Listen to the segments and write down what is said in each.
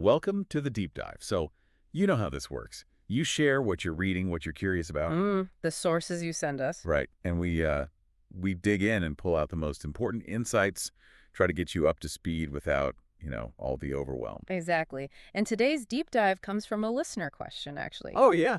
welcome to the deep dive. So, you know how this works. You share what you're reading, what you're curious about. The sources you send us. Right. And we dig in and pull out the most important insights, try to get you up to speed without, all the overwhelm. Exactly. And today's deep dive comes from a listener question, actually. Oh, yeah.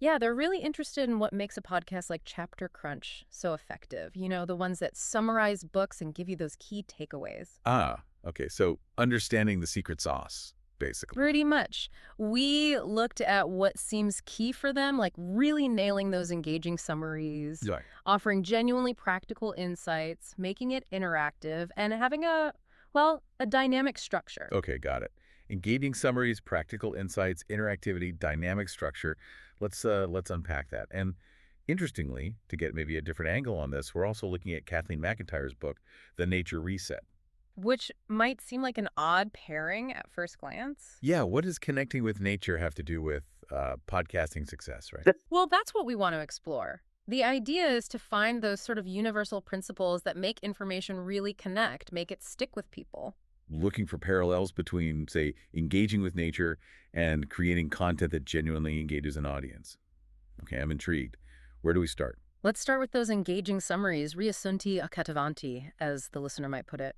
Yeah, they're really interested in what makes a podcast like Chapter Crunch so effective. The ones that summarize books and give you those key takeaways. Ah, okay. So, understanding the secret sauce, basically. Pretty much. We looked at what seems key for them, like really nailing those engaging summaries, Right. offering genuinely practical insights, making it interactive, and having a dynamic structure. Okay, got it. Engaging summaries, practical insights, interactivity, dynamic structure. Let's unpack that. And interestingly, to get maybe a different angle on this, we're also looking at Kathleen McIntyre's book, The Nature Reset. Which might seem like an odd pairing at first glance. Yeah, what does connecting with nature have to do with podcasting success, right? Well, that's what we want to explore. The idea is to find those sort of universal principles that make information really connect, make it stick with people. Looking for parallels between, say, engaging with nature and creating content that genuinely engages an audience. Okay, I'm intrigued. Where do we start? Let's start with those engaging summaries, riassunti accattivanti, as the listener might put it.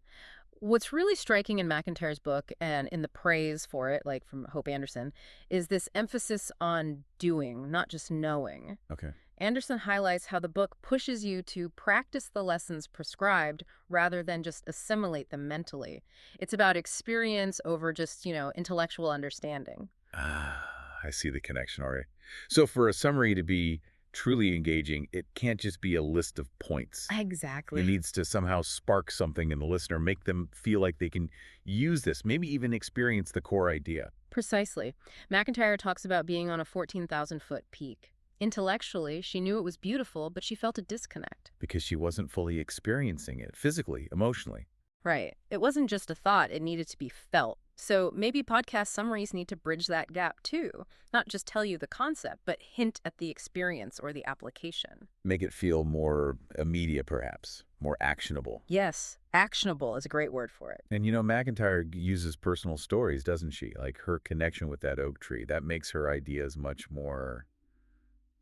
What's really striking in McIntyre's book and in the praise for it, like from Hope Anderson, is this emphasis on doing, not just knowing. Okay. Anderson highlights how the book pushes you to practice the lessons prescribed rather than just assimilate them mentally. It's about experience over just, intellectual understanding. Ah, I see the connection already. So for a summary to be truly engaging, it can't just be a list of points. Exactly. It needs to somehow spark something in the listener, make them feel like they can use this, maybe even experience the core idea. Precisely. McIntyre talks about being on a 14,000-foot peak. Intellectually, she knew it was beautiful, but she felt a disconnect. Because she wasn't fully experiencing it, physically, emotionally. Right. It wasn't just a thought, it needed to be felt. So maybe podcast summaries need to bridge that gap too. Not just tell you the concept, but hint at the experience or the application. Make it feel more immediate, perhaps, more actionable. Yes, actionable is a great word for it. And McIntyre uses personal stories, doesn't she? Like her connection with that oak tree. That makes her ideas much more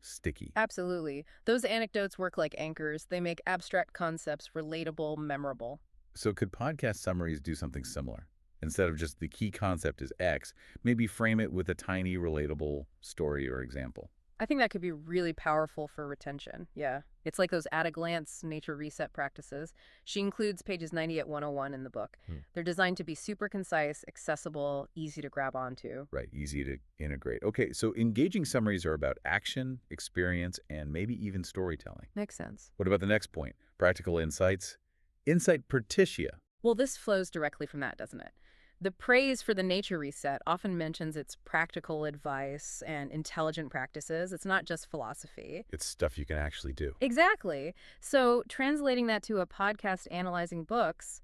sticky. Absolutely. Those anecdotes work like anchors. They make abstract concepts relatable, memorable. So could podcast summaries do something similar? Instead of just the key concept is X, maybe frame it with a tiny relatable story or example. I think that could be really powerful for retention. Yeah. It's like those at-a-glance nature reset practices. She includes pages 90 at 101 in the book. They're designed to be super concise, accessible, easy to grab onto. Right, easy to integrate. Okay, so engaging summaries are about action, experience, and maybe even storytelling. Makes sense. What about the next point? Practical insights? Insight Pertitia. Well, this flows directly from that, doesn't it? The praise for the nature reset often mentions its practical advice and intelligent practices. It's not just philosophy. It's stuff you can actually do. Exactly. So translating that to a podcast analyzing books,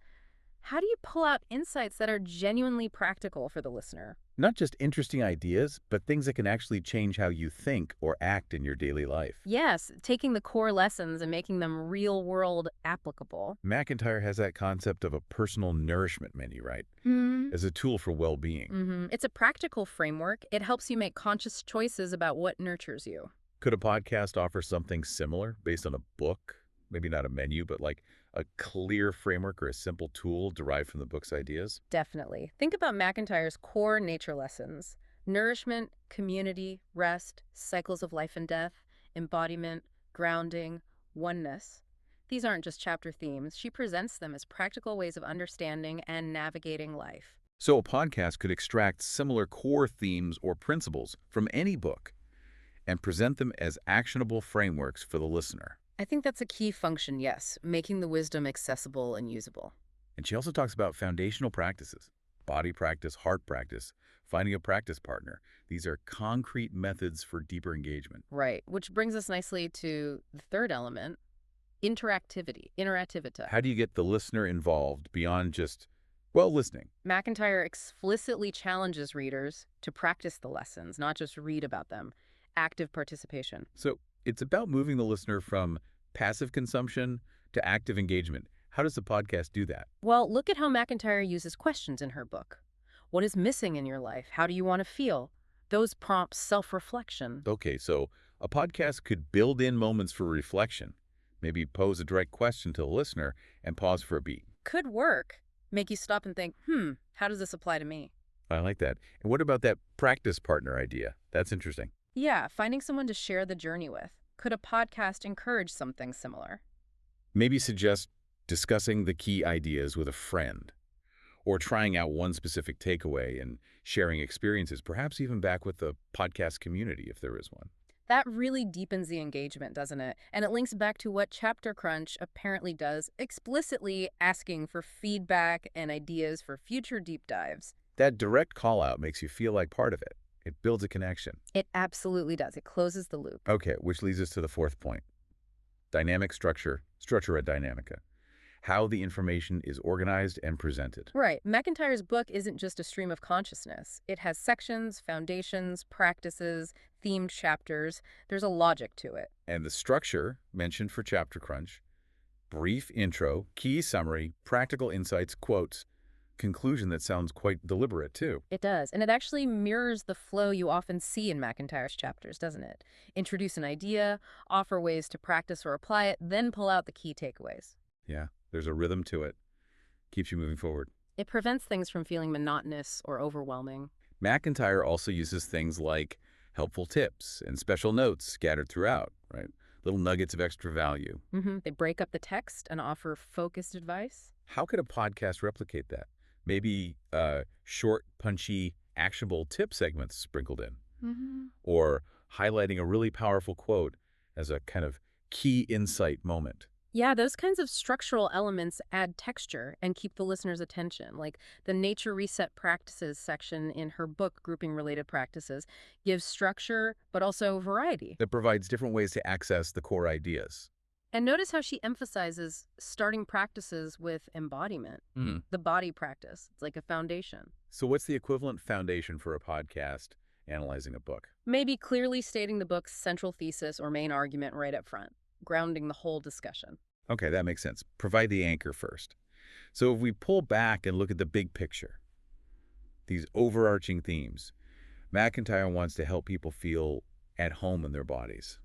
how do you pull out insights that are genuinely practical for the listener? Not just interesting ideas, but things that can actually change how you think or act in your daily life. Yes, taking the core lessons and making them real-world applicable. McIntyre has that concept of a personal nourishment menu, right? As a tool for well-being. It's a practical framework. It helps you make conscious choices about what nurtures you. Could a podcast offer something similar based on a book? Maybe not a menu, but like a clear framework or a simple tool derived from the book's ideas? Definitely. Think about McIntyre's core nature lessons: nourishment, community, rest, cycles of life and death, embodiment, grounding, oneness. These aren't just chapter themes. She presents them as practical ways of understanding and navigating life. So a podcast could extract similar core themes or principles from any book and present them as actionable frameworks for the listener. I think that's a key function, yes, making the wisdom accessible and usable. And she also talks about foundational practices: body practice, heart practice, finding a practice partner. These are concrete methods for deeper engagement. Right, which brings us nicely to the third element, interactivity, interactivita. How do you get the listener involved beyond just, listening? McIntyre explicitly challenges readers to practice the lessons, not just read about them. Active participation. So it's about moving the listener from passive consumption to active engagement. How does the podcast do that? Well, look at how McIntyre uses questions in her book. What is missing in your life? How do you want to feel? Those prompt self-reflection. Okay, so a podcast could build in moments for reflection, maybe pose a direct question to the listener and pause for a beat. Could work. Make you stop and think, how does this apply to me? I like that. And what about that practice partner idea? That's interesting. Yeah, finding someone to share the journey with. Could a podcast encourage something similar? Maybe suggest discussing the key ideas with a friend, or trying out one specific takeaway and sharing experiences, perhaps even back with the podcast community if there is one. That really deepens the engagement, doesn't it? And it links back to what Chapter Crunch apparently does, explicitly asking for feedback and ideas for future deep dives. That direct call out makes you feel like part of it. It builds a connection. It absolutely does. It closes the loop. Okay, which leads us to the fourth point. Dynamic structure, structura dynamica. How the information is organized and presented. Right. McIntyre's book isn't just a stream of consciousness. It has sections, foundations, practices, themed chapters. There's a logic to it. And the structure mentioned for Chapter Crunch: brief intro, key summary, practical insights, quotes, conclusion that sounds quite deliberate too. It does. And it actually mirrors the flow you often see in McIntyre's chapters, doesn't it? Introduce an idea, offer ways to practice or apply it, then pull out the key takeaways. Yeah, there's a rhythm to it. Keeps you moving forward. It prevents things from feeling monotonous or overwhelming. McIntyre also uses things like helpful tips and special notes scattered throughout, right? Little nuggets of extra value. They break up the text and offer focused advice. How could a podcast replicate that? Maybe short, punchy, actionable tip segments sprinkled in, or highlighting a really powerful quote as a kind of key insight moment. Yeah, those kinds of structural elements add texture and keep the listener's attention. Like the Nature Reset Practices section in her book, Grouping Related Practices, gives structure but also variety. That provides different ways to access the core ideas. And notice how she emphasizes starting practices with embodiment, the body practice. It's like a foundation. So what's the equivalent foundation for a podcast analyzing a book? Maybe clearly stating the book's central thesis or main argument right up front, grounding the whole discussion. Okay, that makes sense. Provide the anchor first. So if we pull back and look at the big picture, these overarching themes, McIntyre wants to help people feel at home in their bodies.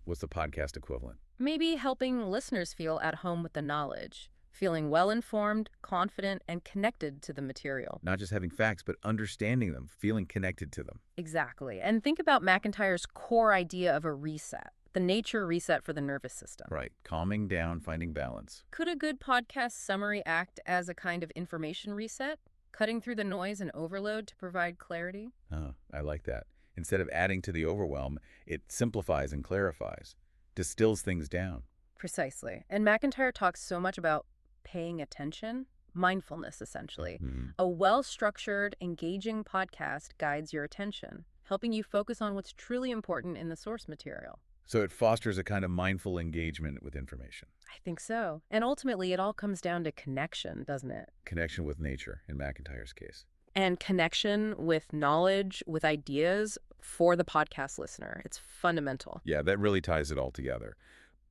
What's the podcast equivalent? Maybe helping listeners feel at home with the knowledge, feeling well-informed, confident, and connected to the material. Not just having facts, but understanding them, feeling connected to them. Exactly. And think about McIntyre's core idea of a reset, the nature reset for the nervous system. Right. Calming down, finding balance. Could a good podcast summary act as a kind of information reset, cutting through the noise and overload to provide clarity? Oh, I like that. Instead of adding to the overwhelm, it simplifies and clarifies, distills things down. Precisely. And McIntyre talks so much about paying attention, mindfulness, essentially. A well-structured, engaging podcast guides your attention, helping you focus on what's truly important in the source material. So it fosters a kind of mindful engagement with information. I think so. And ultimately, it all comes down to connection, doesn't it? Connection with nature, in McIntyre's case. And connection with knowledge, with ideas for the podcast listener. It's fundamental. Yeah, that really ties it all together.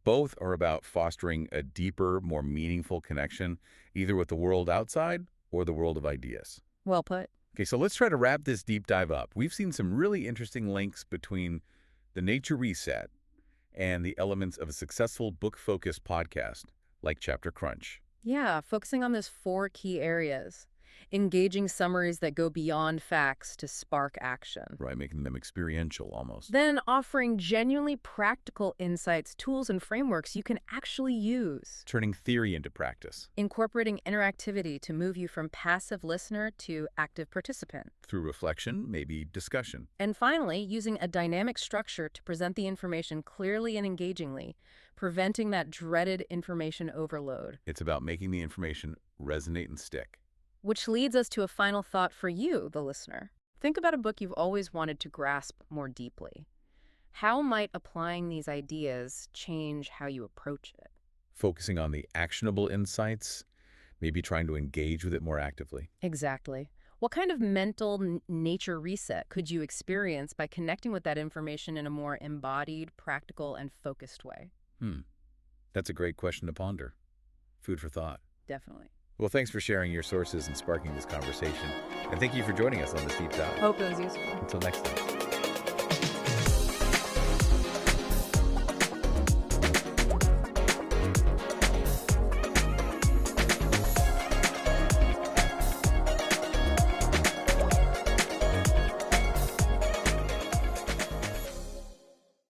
Both are about fostering a deeper, more meaningful connection, either with the world outside or the world of ideas. Well put. Okay, so let's try to wrap this deep dive up. We've seen some really interesting links between the Nature Reset and the elements of a successful book-focused podcast like Chapter Crunch. Yeah, focusing on those 4 key areas. Engaging summaries that go beyond facts to spark action. Right, making them experiential almost. Then offering genuinely practical insights, tools, and frameworks you can actually use. Turning theory into practice. Incorporating interactivity to move you from passive listener to active participant. Through reflection, maybe discussion. And finally, using a dynamic structure to present the information clearly and engagingly, preventing that dreaded information overload. It's about making the information resonate and stick. Which leads us to a final thought for you, the listener. Think about a book you've always wanted to grasp more deeply. How might applying these ideas change how you approach it? Focusing on the actionable insights, maybe trying to engage with it more actively. Exactly. What kind of mental nature reset could you experience by connecting with that information in a more embodied, practical, and focused way? That's a great question to ponder. Food for thought. Definitely. Well, thanks for sharing your sources and sparking this conversation. And thank you for joining us on this deep dive. Hope it was useful. Until next time.